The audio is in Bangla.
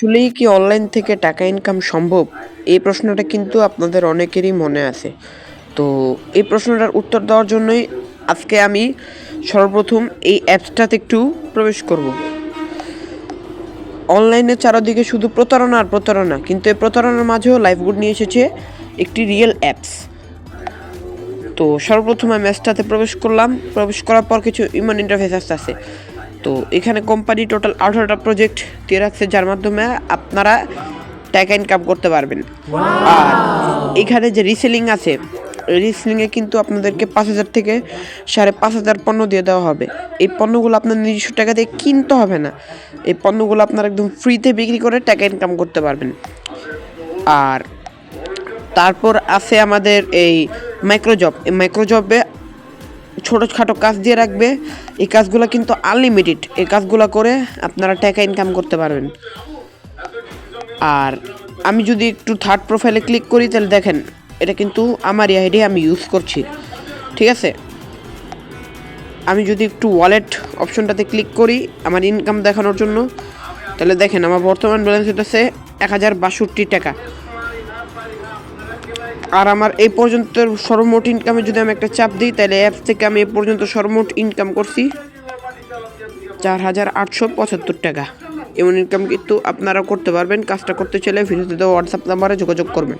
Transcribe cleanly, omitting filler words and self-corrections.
আসলেই কি অনলাইন থেকে টাকা ইনকাম সম্ভব? এই প্রশ্নটা কিন্তু আপনাদের অনেকেরই মনে আছে। তো এই প্রশ্নটার উত্তর দেওয়ার জন্যই আজকে আমি সর্বপ্রথম এই অ্যাপসটাতে একটু প্রবেশ করব। অনলাইনে চারদিকে শুধু প্রতারণা আর প্রতারণা, কিন্তু এই প্রতারণার মাঝেও লাইফগুড নিয়ে এসেছে একটি রিয়েল অ্যাপস। তো সর্বপ্রথম আমি অ্যাপসটাতে প্রবেশ করলাম। প্রবেশ করার পর কিছু ইউম্যান ইন্টারফেস আসতেছে। তো এখানে কোম্পানি টোটাল 18টা প্রজেক্ট দিয়ে রাখছে, যার মাধ্যমে আপনারা টাকা ইনকাম করতে পারবেন। আর এখানে যে রিসেলিং আছে, রিসেলিংয়ে কিন্তু আপনাদেরকে 5,000 থেকে 5,500 পণ্য দিয়ে দেওয়া হবে। এই পণ্যগুলো আপনার নিজস্ব টাকা দিয়ে কিনতে হবে না। এই পণ্যগুলো আপনারা একদম ফ্রিতে বিক্রি করে টাকা ইনকাম করতে পারবেন। আর তারপর আছে আমাদের এই মাইক্রোজব। এই মাইক্রোজবে ছোটোখাটো কাজ দিয়ে রাখবে। এই কাজগুলো কিন্তু আনলিমিটেড। এই কাজগুলো করে আপনারা টাকা ইনকাম করতে পারবেন। আর আমি যদি একটু থার্ড প্রোফাইলে ক্লিক করি, তাহলে দেখেন এটা কিন্তু আমার আইডি আমি ইউজ করছি, ঠিক আছে। আমি যদি একটু ওয়ালেট অপশনটাতে ক্লিক করি আমার ইনকাম দেখানোর জন্য, তাহলে দেখেন আমার বর্তমান ব্যালেন্স হতেছে 1062 টাকা। আর আমার এই পর্যন্ত সর্বমোট ইনকামে যদি আমি একটা চাপ দিই, তাহলে অ্যাপস থেকে আমি এই পর্যন্ত সর্বমোট ইনকাম করছি 4,875 টাকা। এমন ইনকাম কিন্তু আপনারা করতে পারবেন। কাজটা করতে চাইলে ভিডিওতে দেওয়া হোয়াটসঅ্যাপ নাম্বারে যোগাযোগ করবেন।